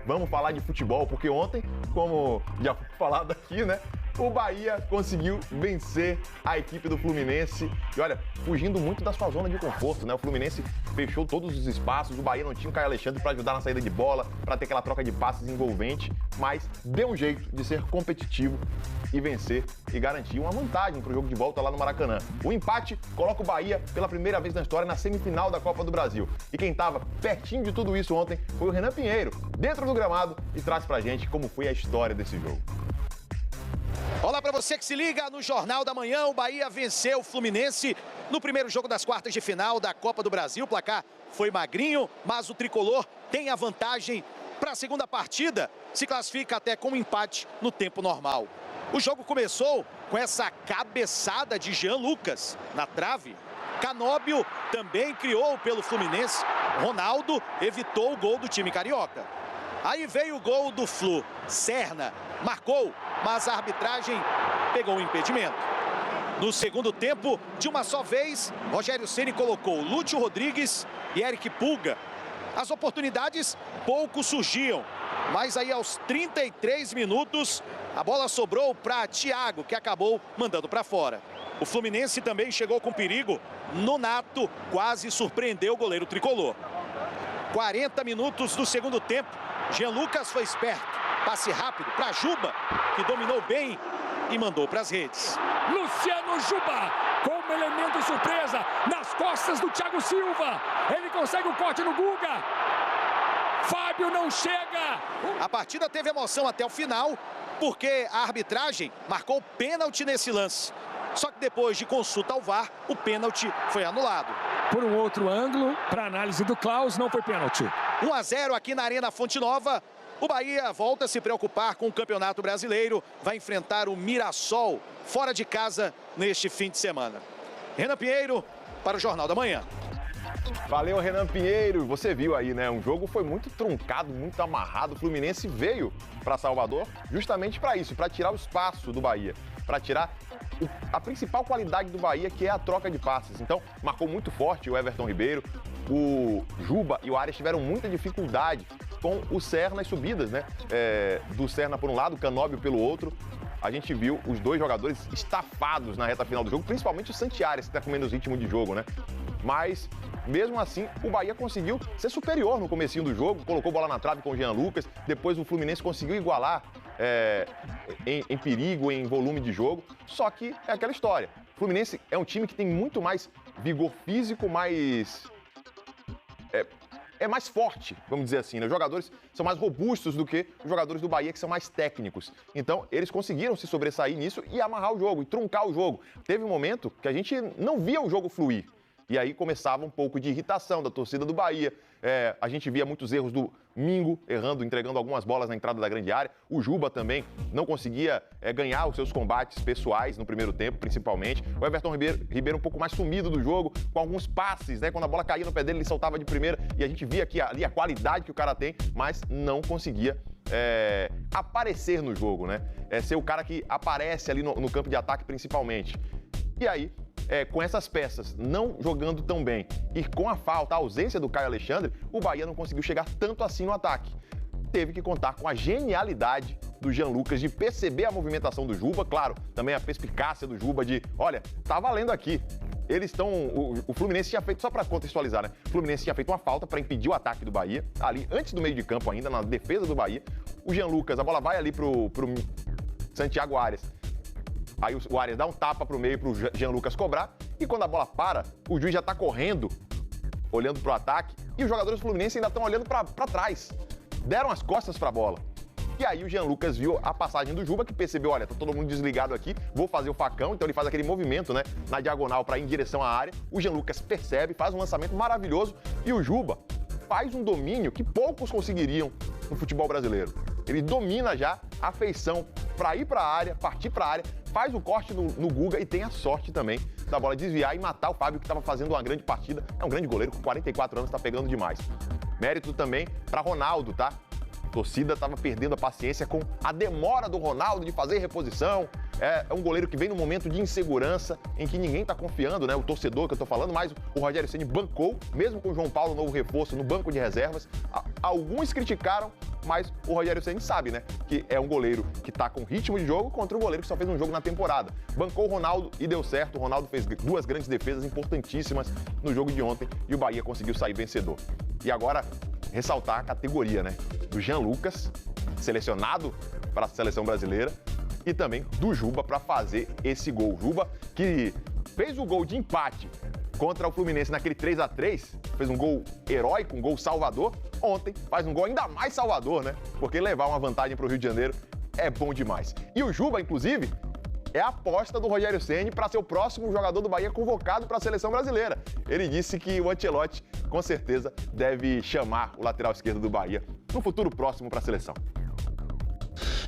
vamos falar de futebol, porque ontem, como já foi falado aqui, né? O Bahia conseguiu vencer a equipe do Fluminense e, olha, fugindo muito da sua zona de conforto, né? O Fluminense fechou todos os espaços, o Bahia não tinha o Caio Alexandre para ajudar na saída de bola, para ter aquela troca de passes envolvente, mas deu um jeito de ser competitivo e vencer e garantir uma vantagem para o jogo de volta lá no Maracanã. O empate coloca o Bahia pela primeira vez na história na semifinal da Copa do Brasil. E quem estava pertinho de tudo isso ontem foi o Renan Pinheiro, dentro do gramado, e traz pra gente como foi a história desse jogo. Olá para você que se liga no Jornal da Manhã. O Bahia venceu o Fluminense no primeiro jogo das quartas de final da Copa do Brasil. O placar foi magrinho, mas o tricolor tem a vantagem para a segunda partida. Se classifica até com um empate no tempo normal. O jogo começou com essa cabeçada de Jean Lucas na trave. Canóbio também criou pelo Fluminense. Ronaldo evitou o gol do time carioca. Aí veio o gol do Flu. Serna marcou, mas a arbitragem pegou o impedimento. No segundo tempo, de uma só vez, Rogério Ceni colocou Lúcio Rodrigues e Eric Pulga. As oportunidades pouco surgiam, mas aí aos 33 minutos, a bola sobrou para Thiago, que acabou mandando para fora. O Fluminense também chegou com perigo. Nonato quase surpreendeu o goleiro tricolor. 40 minutos do segundo tempo, Jean Lucas foi esperto. Passe rápido para Juba, que dominou bem e mandou para as redes. Luciano Juba, como elemento surpresa, nas costas do Thiago Silva. Ele consegue o corte no Guga. Fábio não chega. A partida teve emoção até o final, porque a arbitragem marcou pênalti nesse lance. Só que depois de consulta ao VAR, o pênalti foi anulado. Por um outro ângulo, para análise do Klaus, não foi pênalti. 1-0 aqui na Arena Fonte Nova. O Bahia volta a se preocupar com o Campeonato Brasileiro. Vai enfrentar o Mirassol fora de casa neste fim de semana. Renan Pinheiro para o Jornal da Manhã. Valeu, Renan Pinheiro. Você viu aí, né? Um jogo foi muito truncado, muito amarrado. O Fluminense veio para Salvador justamente para isso, para tirar o espaço do Bahia, para tirar a principal qualidade do Bahia, que é a troca de passes. Então, marcou muito forte o Everton Ribeiro. O Juba e o Arias tiveram muita dificuldade com o Serna nas subidas, né? Do Serna por um lado, o Canóbio pelo outro. A gente viu os dois jogadores estafados na reta final do jogo, principalmente o Santiares, que está com menos ritmo de jogo, né? Mas, mesmo assim, o Bahia conseguiu ser superior no comecinho do jogo, colocou bola na trave com o Jean Lucas, depois o Fluminense conseguiu igualar em perigo, em volume de jogo, só que é aquela história. O Fluminense é um time que tem muito mais vigor físico, mais mais forte, vamos dizer assim, né? Os jogadores são mais robustos do que os jogadores do Bahia, que são mais técnicos. Então, eles conseguiram se sobressair nisso e amarrar o jogo, e truncar o jogo. Teve um momento que a gente não via o jogo fluir. E aí começava um pouco de irritação da torcida do Bahia. A gente via muitos erros do Mingo, errando, entregando algumas bolas na entrada da grande área. O Juba também não conseguia ganhar os seus combates pessoais no primeiro tempo, principalmente. O Everton Ribeiro um pouco mais sumido do jogo, com alguns passes, né? Quando a bola caía no pé dele, ele saltava de primeira. E a gente via aqui ali a qualidade que o cara tem, mas não conseguia aparecer no jogo, né? Ser o cara que aparece ali no campo de ataque, principalmente. E aí, com essas peças não jogando tão bem e com a ausência do Caio Alexandre, o Bahia não conseguiu chegar tanto assim no ataque. Teve que contar com a genialidade do Jean Lucas de perceber a movimentação do Juba, claro, também a perspicácia do Juba de, olha, tá valendo aqui. Eles estão. O Fluminense tinha feito, só para contextualizar, né? O Fluminense tinha feito uma falta para impedir o ataque do Bahia, ali antes do meio de campo ainda, na defesa do Bahia. O Jean Lucas, a bola vai ali pro Santiago Arias. Aí o Arias dá um tapa pro meio pro Jean Lucas cobrar. E quando a bola para, o juiz já tá correndo, olhando pro ataque. E os jogadores do Fluminense ainda estão olhando para trás. Deram as costas pra bola. E aí o Jean Lucas viu a passagem do Juba, que percebeu, olha, tá todo mundo desligado aqui, vou fazer o facão. Então ele faz aquele movimento, né, na diagonal para ir em direção à área. O Jean Lucas percebe, faz um lançamento maravilhoso. E o Juba faz um domínio que poucos conseguiriam no futebol brasileiro. Ele domina já a feição para ir para a área, partir para a área, faz o corte no Guga e tem a sorte também da bola desviar e matar o Fábio, que estava fazendo uma grande partida. É um grande goleiro, com 44 anos, está pegando demais. Mérito também para Ronaldo, tá? A torcida estava perdendo a paciência com a demora do Ronaldo de fazer reposição. É um goleiro que vem num momento de insegurança, em que ninguém está confiando, né? O torcedor que eu estou falando, mas o Rogério Ceni bancou, mesmo com o João Paulo, novo reforço, no banco de reservas. Alguns criticaram, mas o Rogério Ceni sabe, né? Que é um goleiro que está com ritmo de jogo contra um goleiro que só fez um jogo na temporada. Bancou o Ronaldo e deu certo. O Ronaldo fez 2 grandes defesas importantíssimas no jogo de ontem e o Bahia conseguiu sair vencedor. E agora, ressaltar a categoria, né? Do Jean Lucas, selecionado para a seleção brasileira, e também do Juba para fazer esse gol. Juba, que fez o gol de empate contra o Fluminense naquele 3-3, fez um gol heróico, um gol salvador. Ontem faz um gol ainda mais salvador, né? Porque levar uma vantagem para o Rio de Janeiro é bom demais. E o Juba, inclusive, é a aposta do Rogério Ceni para ser o próximo jogador do Bahia convocado para a seleção brasileira. Ele disse que o Ancelotti, com certeza, deve chamar o lateral esquerdo do Bahia no futuro próximo para a seleção.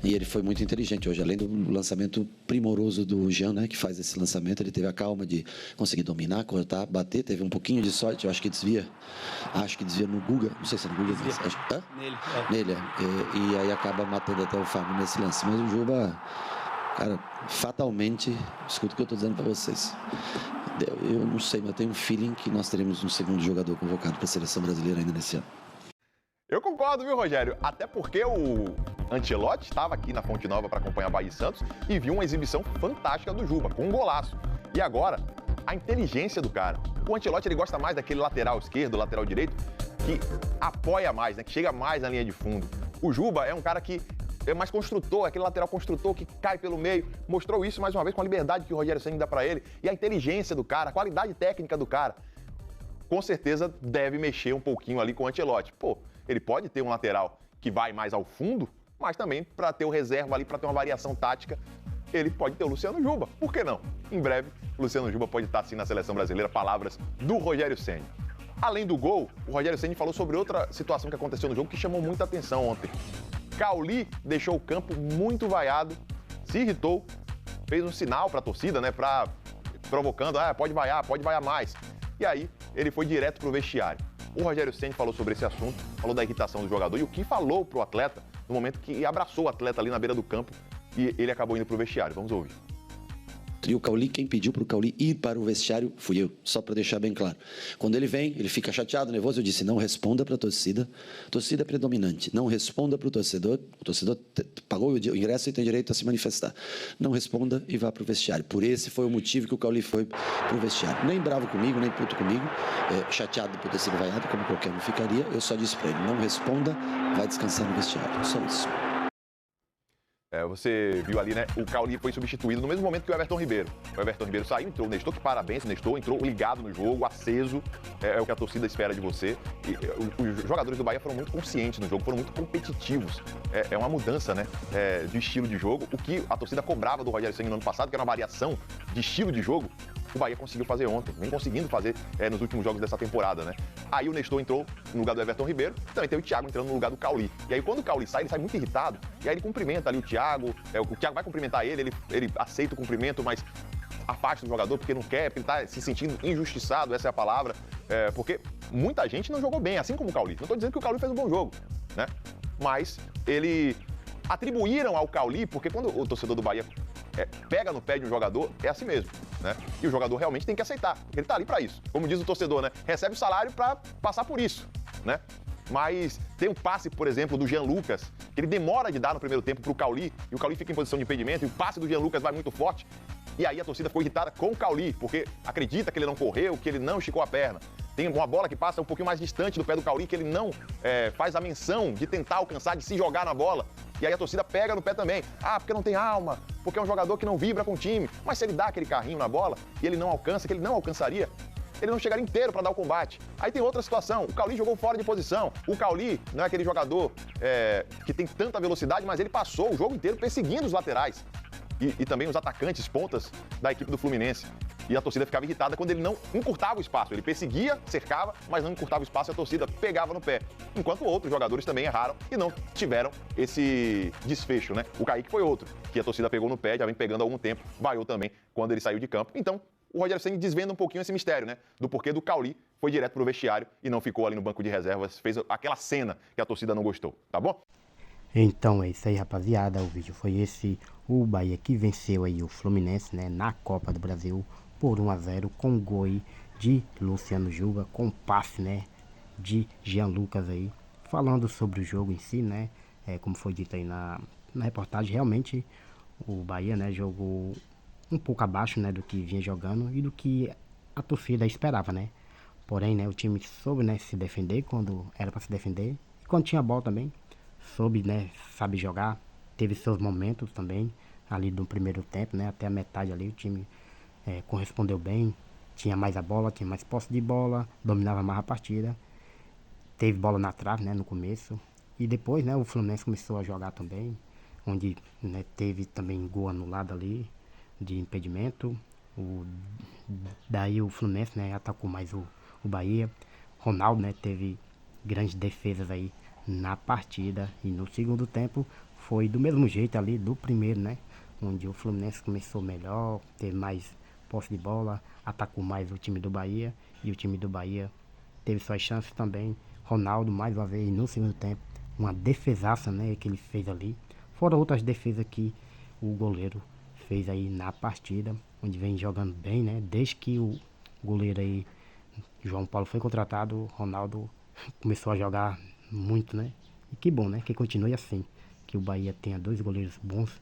E ele foi muito inteligente hoje, além do lançamento primoroso do Jean, né, que faz esse lançamento, ele teve a calma de conseguir dominar, cortar, bater, teve um pouquinho de sorte, eu acho que desvia no Guga, não sei se é no Guga, mas, nele, e aí acaba matando até o Fábio nesse lance, mas o Juba, cara, fatalmente, escuta o que eu estou dizendo para vocês, eu não sei, mas eu tenho um feeling que nós teremos um segundo jogador convocado para a seleção brasileira ainda nesse ano. Eu concordo, viu, Rogério? Até porque o Ancelotti estava aqui na Fonte Nova para acompanhar Bahia e Santos e viu uma exibição fantástica do Juba, com um golaço. E agora, a inteligência do cara. O Ancelotti, ele gosta mais daquele lateral esquerdo, lateral direito, que apoia mais, né? Que chega mais na linha de fundo. O Juba é um cara que é mais construtor, aquele lateral construtor que cai pelo meio. Mostrou isso mais uma vez com a liberdade que o Rogério Ceni dá para ele e a inteligência do cara, a qualidade técnica do cara. Com certeza deve mexer um pouquinho ali com o Ancelotti. Pô, ele pode ter um lateral que vai mais ao fundo, mas também para ter o reserva ali, para ter uma variação tática, ele pode ter o Luciano Juba. Por que não? Em breve, o Luciano Juba pode estar assim na seleção brasileira. Palavras do Rogério Ceni. Além do gol, o Rogério Ceni falou sobre outra situação que aconteceu no jogo que chamou muita atenção ontem. Cauli deixou o campo muito vaiado, se irritou, fez um sinal para a torcida, né, provocando, pode vaiar mais. E aí, ele foi direto para o vestiário. O Rogério Ceni falou sobre esse assunto, falou da irritação do jogador e o que falou para o atleta no momento que abraçou o atleta ali na beira do campo e ele acabou indo para o vestiário. Vamos ouvir. E o Cauli, quem pediu para o Cauli ir para o vestiário fui eu, só para deixar bem claro. Quando ele vem, ele fica chateado, nervoso, eu disse, não responda para a torcida é predominante, não responda para o torcedor pagou o ingresso e tem direito a se manifestar. Não responda e vá para o vestiário. Por esse foi o motivo que o Cauli foi para o vestiário. Nem bravo comigo, nem puto comigo, chateado por ter sido vaiado, como qualquer um ficaria, eu só disse para ele, não responda, vai descansar no vestiário, só isso. Você viu ali, né? O Cauli foi substituído no mesmo momento que o Everton Ribeiro. O Everton Ribeiro saiu, entrou o Nestor, que parabéns, o Nestor entrou ligado no jogo, aceso, é o que a torcida espera de você. E os jogadores do Bahia foram muito conscientes no jogo, foram muito competitivos. É uma mudança, né? De estilo de jogo. O que a torcida cobrava do Rogério Ceni no ano passado, que era uma variação de estilo de jogo, o Bahia conseguiu fazer ontem, vem conseguindo fazer nos últimos jogos dessa temporada, né? Aí o Nestor entrou no lugar do Everton Ribeiro, também tem o Thiago entrando no lugar do Cauli. E aí quando o Cauli sai, ele sai muito irritado, e aí ele cumprimenta ali o Thiago vai cumprimentar ele aceita o cumprimento, mas afasta o jogador porque não quer, porque ele tá se sentindo injustiçado, essa é a palavra, porque muita gente não jogou bem, assim como o Cauli. Não tô dizendo que o Cauli fez um bom jogo, né? Mas ele atribuíram ao Cauli, porque quando o torcedor do Bahia pega no pé de um jogador, é assim mesmo, né? E o jogador realmente tem que aceitar, porque ele tá ali para isso. Como diz o torcedor, né? Recebe o salário para passar por isso, né? Mas tem um passe, por exemplo, do Jean Lucas, que ele demora de dar no primeiro tempo pro Cauli, e o Cauli fica em posição de impedimento, e o passe do Jean Lucas vai muito forte, e aí a torcida ficou irritada com o Cauli, porque acredita que ele não correu, que ele não esticou a perna. Tem uma bola que passa um pouquinho mais distante do pé do Cauli, que ele não faz a menção de tentar alcançar, de se jogar na bola. E aí a torcida pega no pé também. Porque não tem alma, porque é um jogador que não vibra com o time. Mas se ele dá aquele carrinho na bola e ele não alcança, que ele não alcançaria, ele não chegaria inteiro para dar o combate. Aí tem outra situação, o Cauli jogou fora de posição. O Cauli não é aquele jogador que tem tanta velocidade, mas ele passou o jogo inteiro perseguindo os laterais. E também os atacantes, pontas da equipe do Fluminense. E a torcida ficava irritada quando ele não encurtava o espaço. Ele perseguia, cercava, mas não encurtava o espaço e a torcida pegava no pé. Enquanto outros jogadores também erraram e não tiveram esse desfecho, né? O Kaique foi outro, que a torcida pegou no pé, já vem pegando há algum tempo, vaiou também quando ele saiu de campo. Então, o Rogério Ceni desvenda um pouquinho esse mistério, né? Do porquê do Cauli foi direto pro vestiário e não ficou ali no banco de reservas, fez aquela cena que a torcida não gostou, tá bom? Então é isso aí, rapaziada, o vídeo foi esse, o Bahia que venceu aí o Fluminense, né, na Copa do Brasil por 1-0 com gol aí de Luciano Juba, com passe, né, de Jean Lucas aí, falando sobre o jogo em si, né, como foi dito aí na reportagem, realmente o Bahia, né, jogou um pouco abaixo, né, do que vinha jogando e do que a torcida esperava, né. Porém, né, o time soube, né, se defender quando era para se defender e quando tinha bola também soube, né, sabe jogar, teve seus momentos também ali no primeiro tempo, né, até a metade ali o time correspondeu bem, tinha mais a bola, tinha mais posse de bola, dominava mais a partida, teve bola na trave, né, no começo e depois, né, o Fluminense começou a jogar também, onde, né, teve também gol anulado ali de impedimento, daí o Fluminense, né, atacou mais o Bahia, Ronaldo, né, teve grandes defesas aí na partida e no segundo tempo foi do mesmo jeito ali do primeiro, né, onde o Fluminense começou melhor, teve mais posse de bola, atacou mais o time do Bahia e o time do Bahia teve suas chances também. Ronaldo mais uma vez no segundo tempo, uma defesaça, né, que ele fez ali, fora outras defesas que o goleiro fez aí na partida, onde vem jogando bem, né, desde que o goleiro aí João Paulo foi contratado, Ronaldo começou a jogar muito, né? E que bom, né? Que continue assim. Que o Bahia tenha 2 goleiros bons,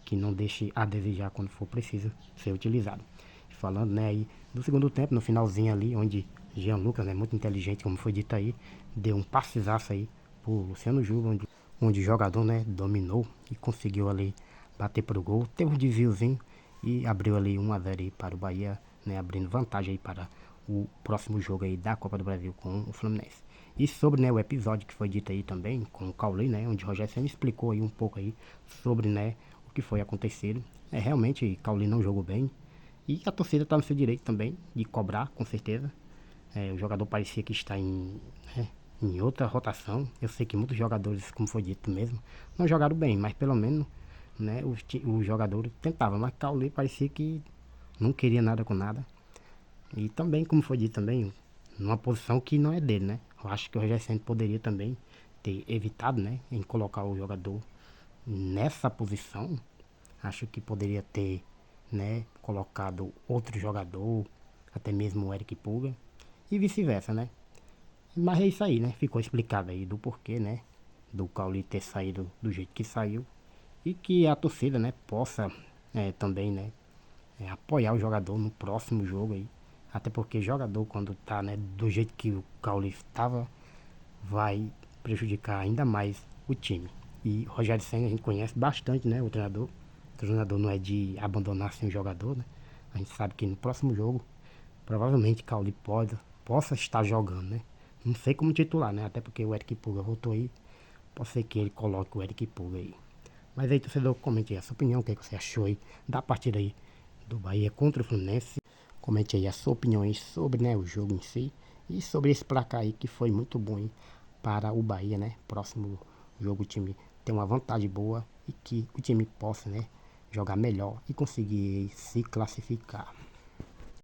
que não deixe a desejar quando for preciso ser utilizado. E falando, né, aí do segundo tempo, no finalzinho ali, onde Jean Lucas, né, muito inteligente, como foi dito aí, deu um passezaço aí pro Luciano Juba, onde o jogador, né, dominou e conseguiu ali bater pro gol. Teve um desviozinho e abriu ali 1-0 aí para o Bahia, né, abrindo vantagem aí para o próximo jogo aí da Copa do Brasil com o Fluminense. E sobre, né, o episódio que foi dito aí também com o Cauli, né, onde o Rogério Ceni explicou aí um pouco aí sobre, né, o que foi acontecido. Realmente Cauli não jogou bem e a torcida está no seu direito também de cobrar, com certeza. O jogador parecia que está em outra rotação. Eu sei que muitos jogadores, como foi dito mesmo, não jogaram bem, mas pelo menos, né, o jogador tentava, mas Cauli parecia que não queria nada com nada. E também, como foi dito também, numa posição que não é dele, né? Eu acho que o Rogério Ceni poderia também ter evitado, né, em colocar o jogador nessa posição. Acho que poderia ter, né, colocado outro jogador, até mesmo o Eric Puga, e vice-versa, né? Mas é isso aí, né? Ficou explicado aí do porquê, né, do Cauli ter saído do jeito que saiu e que a torcida, né, possa também, né, apoiar o jogador no próximo jogo aí. Até porque jogador quando tá, né, do jeito que o Cauli estava, vai prejudicar ainda mais o time. E o Rogério Ceni a gente conhece bastante, né, o treinador. O treinador não é de abandonar assim o jogador, né? A gente sabe que no próximo jogo, provavelmente Cauli possa estar jogando, né? Não sei como titular, né? Até porque o Eric Puga voltou aí. Pode ser que ele coloque o Eric Puga aí. Mas aí, torcedor, comente aí a sua opinião, o que você achou aí da partida aí do Bahia contra o Fluminense. Comente aí a sua opinião aí sobre, né, o jogo em si e sobre esse placar aí que foi muito bom aí para o Bahia, né? Próximo jogo o time tem uma vantagem boa e que o time possa, né, jogar melhor e conseguir se classificar.